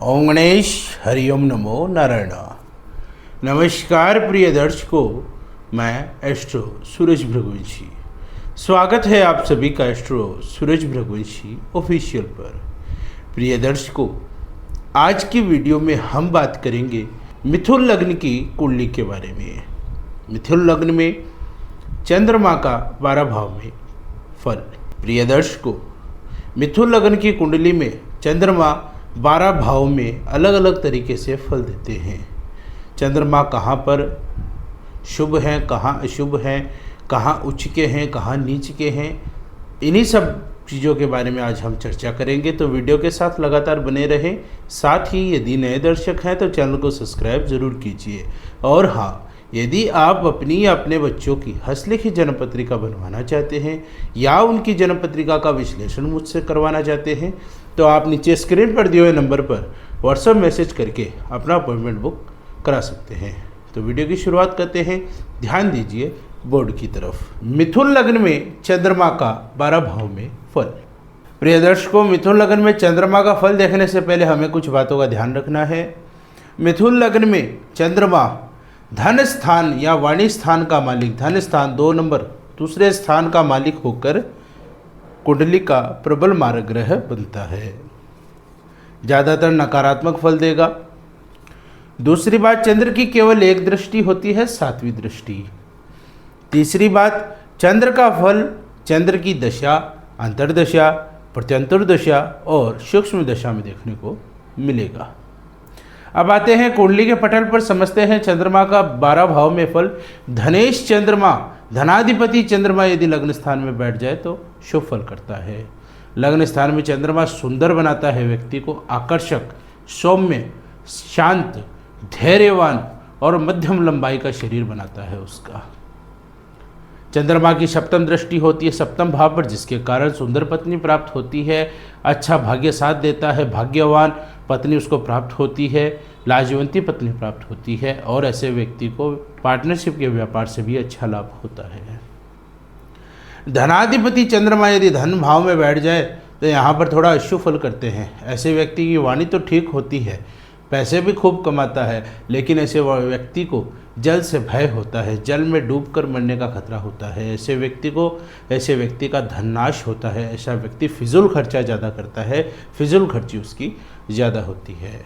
ओम गणेश हरिओम नमो नारायण। नमस्कार प्रिय दर्शकों, मैं एस्ट्रो सूरज भृगुवंशी। स्वागत है आप सभी का एस्ट्रो सूरज भृगुवंशी ऑफिशियल पर। प्रिय दर्शकों, आज की वीडियो में हम बात करेंगे मिथुन लग्न की कुंडली के बारे में। मिथुन लग्न में चंद्रमा का 12 भाव में फल। प्रिय दर्शकों, मिथुन लग्न की कुंडली में चंद्रमा 12 भाव में अलग अलग तरीके से फल देते हैं। चंद्रमा कहाँ पर शुभ हैं, कहाँ अशुभ हैं, कहाँ उच्च के हैं, कहाँ नीच के हैं, इन्हीं सब चीज़ों के बारे में आज हम चर्चा करेंगे। तो वीडियो के साथ लगातार बने रहें। साथ ही यदि नए दर्शक हैं तो चैनल को सब्सक्राइब ज़रूर कीजिए। और हाँ, यदि आप अपनी या अपने बच्चों की हस्तलिखित जन्म पत्रिका बनवाना चाहते हैं या उनकी जन्म पत्रिका का विश्लेषण मुझसे करवाना चाहते हैं तो आप नीचे स्क्रीन पर दिए हुए नंबर पर व्हाट्सएप मैसेज करके अपना अपॉइंटमेंट बुक करा सकते हैं। तो वीडियो की शुरुआत करते हैं। ध्यान दीजिए बोर्ड की तरफ। मिथुन लग्न में चंद्रमा का 12 भाव में फल। प्रिय दर्शकों, मिथुन लग्न में चंद्रमा का फल देखने से पहले हमें कुछ बातों का ध्यान रखना है। मिथुन लग्न में चंद्रमा धन स्थान या वाणी स्थान का मालिक, धन स्थान 2 नंबर दूसरे स्थान का मालिक होकर कुंडली का प्रबल मारक ग्रह बनता है। ज़्यादातर नकारात्मक फल देगा। दूसरी बात, चंद्र की केवल एक दृष्टि होती है, 7वीं दृष्टि। तीसरी बात, चंद्र का फल चंद्र की दशा, अंतर्दशा, प्रत्यंतर दशा और सूक्ष्म दशा में देखने को मिलेगा। अब आते हैं कुंडली के पटल पर, समझते हैं चंद्रमा का 12 भाव में फल। धनेश चंद्रमा, धनाधिपति चंद्रमा यदि लग्न स्थान में बैठ जाए तो शुभ फल करता है। लग्न स्थान में चंद्रमा सुंदर बनाता है, व्यक्ति को आकर्षक, सौम्य, शांत, धैर्यवान और मध्यम लंबाई का शरीर बनाता है उसका। चंद्रमा की 7वीं दृष्टि होती है 7वें भाव पर, जिसके कारण सुंदर पत्नी प्राप्त होती है, अच्छा भाग्य साथ देता है, भाग्यवान पत्नी उसको प्राप्त होती है, लाजवंती पत्नी प्राप्त होती है और ऐसे व्यक्ति को पार्टनरशिप के व्यापार से भी अच्छा लाभ होता है। धनाधिपति चंद्रमा यदि धन भाव में बैठ जाए तो यहाँ पर थोड़ा अशुभ फल करते हैं। ऐसे व्यक्ति की वाणी तो ठीक होती है, पैसे भी खूब कमाता है, लेकिन ऐसे व्यक्ति को जल से भय होता है, जल में डूबकर मरने का खतरा होता है। ऐसे व्यक्ति का धन नाश होता है। ऐसा व्यक्ति फिजूल खर्चा ज़्यादा करता है, फिजूल खर्ची उसकी ज़्यादा होती है।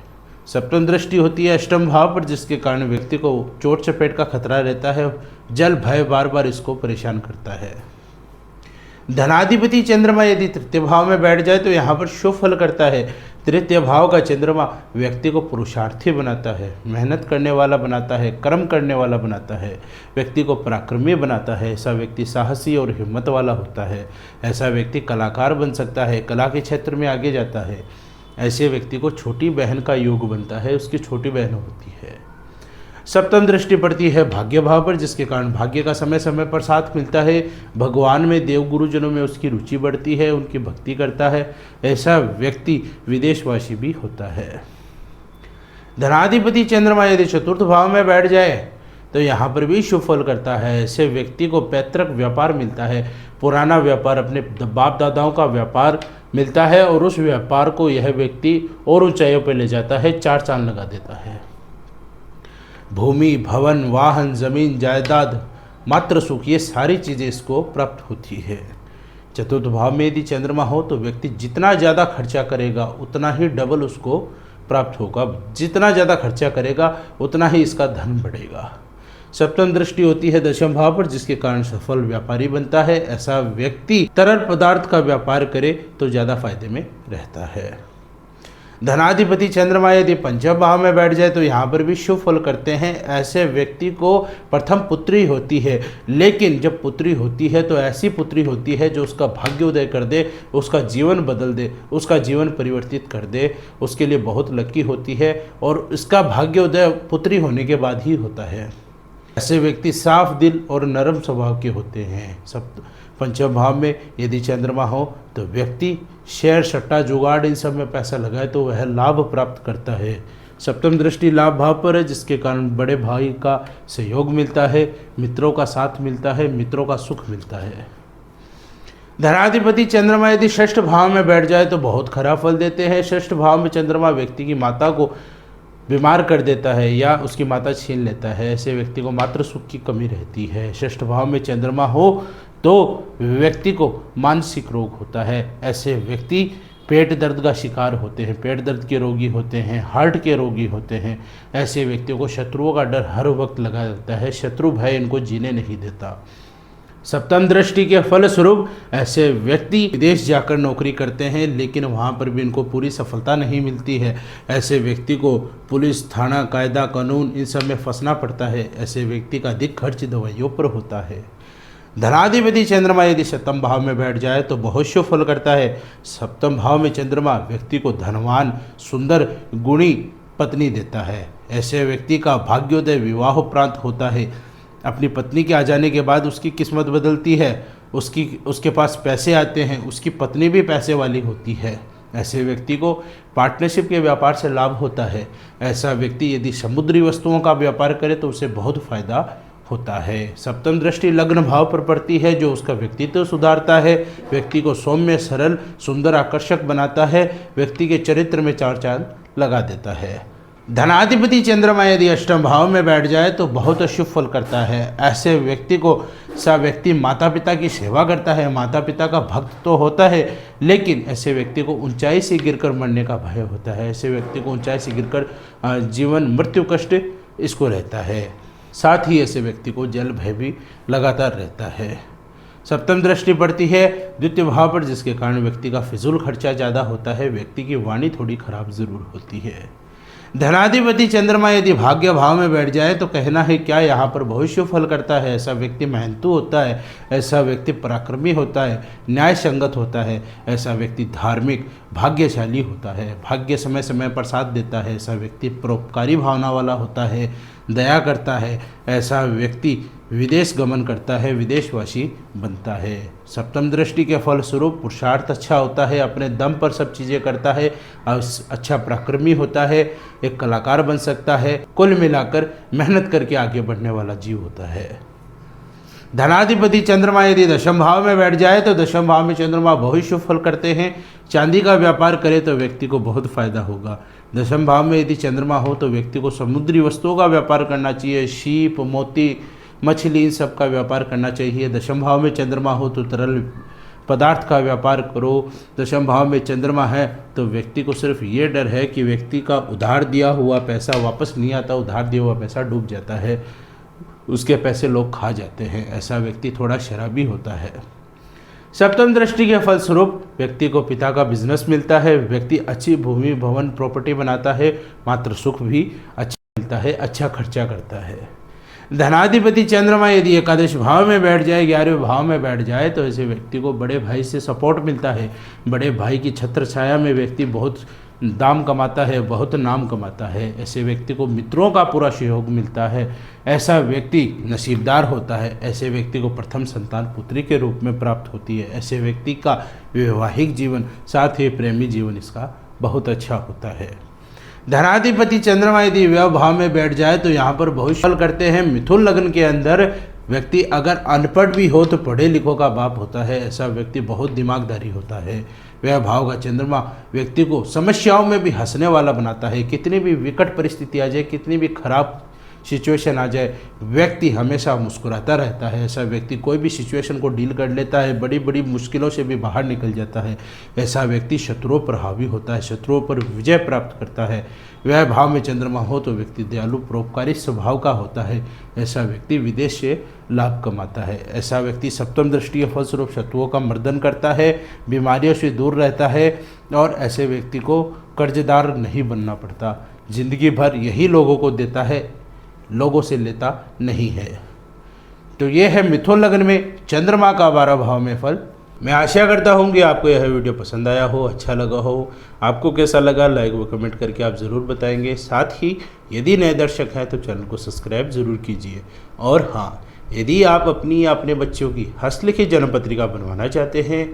7वीं दृष्टि होती है 8वें भाव पर, जिसके कारण व्यक्ति को चोट चपेट का खतरा रहता है। जल भय बार बार इसको परेशान करता है। धनाधिपति चंद्रमा यदि 3य भाव में बैठ जाए तो यहाँ पर शुभ फल करता है। 3य भाव का चंद्रमा व्यक्ति को पुरुषार्थी बनाता है, मेहनत करने वाला बनाता है, कर्म करने वाला बनाता है, व्यक्ति को पराक्रमी बनाता है। ऐसा व्यक्ति साहसी और हिम्मत वाला होता है। ऐसा व्यक्ति कलाकार बन सकता है, कला के क्षेत्र में आगे जाता है। ऐसे व्यक्ति को छोटी बहन का योग बनता है, उसकी छोटी बहन होती है। 7वीं दृष्टि पड़ती है भाग्य भाव पर, जिसके कारण भाग्य का समय समय पर साथ मिलता है। भगवान में, देव गुरुजनों में उसकी रुचि बढ़ती है, उनकी भक्ति करता है। ऐसा व्यक्ति विदेशवासी भी होता है। धनाधिपति चंद्रमा यदि 4th भाव में बैठ जाए तो यहाँ पर भी शुभ फल करता है। ऐसे व्यक्ति को पैतृक व्यापार मिलता है, पुराना व्यापार, अपने बाप दादाओं का व्यापार मिलता है और उस व्यापार को यह व्यक्ति और ऊंचाइयों पर ले जाता है, 4 चांद लगा देता है। भूमि, भवन, वाहन, जमीन, जायदाद, मात्र सुख, ये सारी चीज़ें इसको प्राप्त होती है। 4th भाव में यदि चंद्रमा हो तो व्यक्ति जितना ज़्यादा खर्चा करेगा उतना ही डबल उसको प्राप्त होगा। जितना ज़्यादा खर्चा करेगा उतना ही इसका धन बढ़ेगा। 7वीं दृष्टि होती है 10वें भाव पर, जिसके कारण सफल व्यापारी बनता है। ऐसा व्यक्ति तरल पदार्थ का व्यापार करे तो ज़्यादा फायदे में रहता है। धनाधिपति चंद्रमा यदि 5वें भाव में बैठ जाए तो यहाँ पर भी शुभ फल करते हैं। ऐसे व्यक्ति को प्रथम पुत्री होती है, लेकिन जब पुत्री होती है तो ऐसी पुत्री होती है जो उसका भाग्योदय कर दे, उसका जीवन बदल दे, उसका जीवन परिवर्तित कर दे। उसके लिए बहुत लकी होती है और इसका भाग्योदय पुत्री होने के बाद ही होता है। ऐसे व्यक्ति साफ दिल और नरम स्वभाव के होते हैं। 5वें भाव में यदि चंद्रमा हो तो व्यक्ति शेयर, सट्टा, जुगाड़ इन सब में पैसा लगाए तो वह लाभ प्राप्त करता है। 7वीं दृष्टि लाभ भाव पर है, जिसके कारण बड़े भाई का सहयोग मिलता है, मित्रों का साथ मिलता है, मित्रों का सुख मिलता है। धनाधिपति चंद्रमा यदि षष्ठ भाव में बैठ जाए तो बहुत खराब फल देते हैं। षष्ठ भाव में चंद्रमा व्यक्ति की माता को बीमार कर देता है या उसकी माता छीन लेता है। ऐसे व्यक्ति को मात्र सुख की कमी रहती है। षष्ठ भाव में चंद्रमा हो तो व्यक्ति को मानसिक रोग होता है। ऐसे व्यक्ति पेट दर्द का शिकार होते हैं, पेट दर्द के रोगी होते हैं, हार्ट के रोगी होते हैं। ऐसे व्यक्तियों को शत्रुओं का डर हर वक्त लगा रहता है। शत्रु भय इनको जीने नहीं देता। सप्तम दृष्टि के फलस्वरूप ऐसे व्यक्ति विदेश जाकर नौकरी करते हैं, लेकिन वहाँ पर भी इनको पूरी सफलता नहीं मिलती है। ऐसे व्यक्ति को पुलिस, थाना, कायदा, कानून इन सब में फंसना पड़ता है। ऐसे व्यक्ति का अधिक खर्च दवाइयों पर होता है। धनाधिपति चंद्रमा यदि सप्तम भाव में बैठ जाए तो बहुत शुभ फल करता है। सप्तम भाव में चंद्रमा व्यक्ति को धनवान, सुंदर, गुणी पत्नी देता है। ऐसे व्यक्ति का भाग्योदय विवाह उपरांत होता है। अपनी पत्नी के आ जाने के बाद उसकी किस्मत बदलती है, उसके पास पैसे आते हैं, उसकी पत्नी भी पैसे वाली होती है। ऐसे व्यक्ति को पार्टनरशिप के व्यापार से लाभ होता है। ऐसा व्यक्ति यदि समुद्री वस्तुओं का व्यापार करे तो उसे बहुत फायदा होता है। सप्तम दृष्टि लग्न भाव पर पड़ती है, जो उसका व्यक्तित्व सुधारता है, व्यक्ति को सौम्य, सरल, सुंदर, आकर्षक बनाता है, व्यक्ति के चरित्र में चार चांद लगा देता है। धनाधिपति चंद्रमा यदि अष्टम भाव में बैठ जाए तो बहुत अशुभ फल करता है। ऐसे व्यक्ति को व्यक्ति माता पिता की सेवा करता है, माता पिता का भक्त तो होता है, लेकिन ऐसे व्यक्ति को ऊंचाई से गिरकर मरने का भय होता है। ऐसे व्यक्ति को ऊंचाई से गिरकर जीवन मृत्यु कष्ट इसको रहता है। साथ ही ऐसे व्यक्ति को जल भय भी लगातार रहता है। सप्तम दृष्टि पड़ती है द्वितीय भाव पर, जिसके कारण व्यक्ति का फिजूल खर्चा ज़्यादा होता है, व्यक्ति की वाणी थोड़ी खराब जरूर होती है। धनाधिपति चंद्रमा यदि भाग्य भाव में बैठ जाए तो कहना है क्या, यहाँ पर बहुत शुभ फल करता है। ऐसा व्यक्ति मेहनतू होता है, ऐसा व्यक्ति पराक्रमी होता है, न्याय संगत होता है, ऐसा व्यक्ति धार्मिक, भाग्यशाली होता है, भाग्य समय समय पर साथ देता है, ऐसा व्यक्ति परोपकारी भावना वाला होता है, दया करता है, ऐसा व्यक्ति विदेश गमन करता है, विदेशवासी बनता है। सप्तम दृष्टि के फलस्वरूप पुरुषार्थ अच्छा होता है, अपने दम पर सब चीज़ें करता है, अच्छा पराक्रमी होता है, एक कलाकार बन सकता है, कुल मिलाकर मेहनत करके आगे बढ़ने वाला जीव होता है। धनाधिपति चंद्रमा यदि दशम भाव में बैठ जाए तो दशम भाव में चंद्रमा बहुत शुभ फल करते हैं। चांदी का व्यापार करे तो व्यक्ति को बहुत फायदा होगा। दशम भाव में यदि चंद्रमा हो तो व्यक्ति को समुद्री वस्तुओं का व्यापार करना चाहिए, शीप, मोती, मछली, इन सब का व्यापार करना चाहिए। दशम भाव में चंद्रमा हो तो तरल पदार्थ का व्यापार करो। दशम भाव में चंद्रमा है तो व्यक्ति को सिर्फ ये डर है कि व्यक्ति का उधार दिया हुआ पैसा वापस नहीं आता, उधार दिया हुआ पैसा डूब जाता है, उसके पैसे लोग खा जाते हैं। ऐसा व्यक्ति थोड़ा शराबी होता है। सप्तम दृष्टि के फलस्वरूप व्यक्ति को पिता का बिजनेस मिलता है, व्यक्ति अच्छी भूमि, भवन, प्रॉपर्टी बनाता है, मात्र सुख भी अच्छा मिलता है, अच्छा खर्चा करता है। धनाधिपति चंद्रमा यदि एकादश भाव में बैठ जाए, 11वें भाव में बैठ जाए तो ऐसे व्यक्ति को बड़े भाई से सपोर्ट मिलता है। बड़े भाई की छत्र छाया में व्यक्ति बहुत दाम कमाता है, बहुत नाम कमाता है। ऐसे व्यक्ति को मित्रों का पूरा सहयोग मिलता है। ऐसा व्यक्ति नसीबदार होता है। ऐसे व्यक्ति को प्रथम संतान पुत्री के रूप में प्राप्त होती है। ऐसे व्यक्ति का वैवाहिक जीवन, साथ ही प्रेमी जीवन इसका बहुत अच्छा होता है। धनाधिपति चंद्रमा यदि व्यय भाव में बैठ जाए तो यहाँ पर बहुत फल करते हैं। मिथुन लग्न के अंदर व्यक्ति अगर अनपढ़ भी हो तो पढ़े लिखों का बाप होता है। ऐसा व्यक्ति बहुत दिमागदारी होता है। व्यय भाव का चंद्रमा व्यक्ति को समस्याओं में भी हंसने वाला बनाता है। कितनी भी विकट परिस्थिति आ जाए, कितनी भी खराब सिचुएशन आ जाए, व्यक्ति हमेशा मुस्कुराता रहता है। ऐसा व्यक्ति कोई भी सिचुएशन को डील कर लेता है, बड़ी बड़ी मुश्किलों से भी बाहर निकल जाता है। ऐसा व्यक्ति शत्रुओं पर हावी होता है, शत्रुओं पर विजय प्राप्त करता है। व्यय भाव में चंद्रमा हो तो व्यक्ति दयालु, परोपकारी स्वभाव का होता है। ऐसा व्यक्ति विदेश से लाभ कमाता है। ऐसा व्यक्ति सप्तम दृष्टि के फलस्वरूप शत्रुओं का मर्दन करता है, बीमारियों से दूर रहता है और ऐसे व्यक्ति को कर्जदार नहीं बनना पड़ता। जिंदगी भर यही लोगों को देता है, लोगों से लेता नहीं है। तो ये है मिथुन लग्न में चंद्रमा का 12 भाव में फल। मैं आशा करता हूँ कि आपको यह वीडियो पसंद आया हो, अच्छा लगा हो। आपको कैसा लगा लाइक व कमेंट करके आप ज़रूर बताएंगे। साथ ही यदि नए दर्शक हैं तो चैनल को सब्सक्राइब ज़रूर कीजिए। और हाँ, यदि आप अपनी या अपने बच्चों की हस्तलिखित जन्म पत्रिका बनवाना चाहते हैं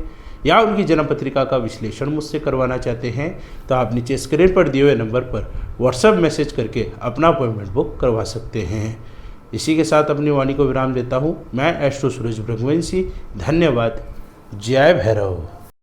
या उनकी जन्म पत्रिका का विश्लेषण मुझसे करवाना चाहते हैं तो आप नीचे स्क्रीन पर दिए हुए नंबर पर व्हाट्सएप मैसेज करके अपना अपॉइंटमेंट बुक करवा सकते हैं। इसी के साथ अपनी वाणी को विराम देता हूँ। मैं एस्ट्रो सूरज रघुवंशी। धन्यवाद। जय भैरव।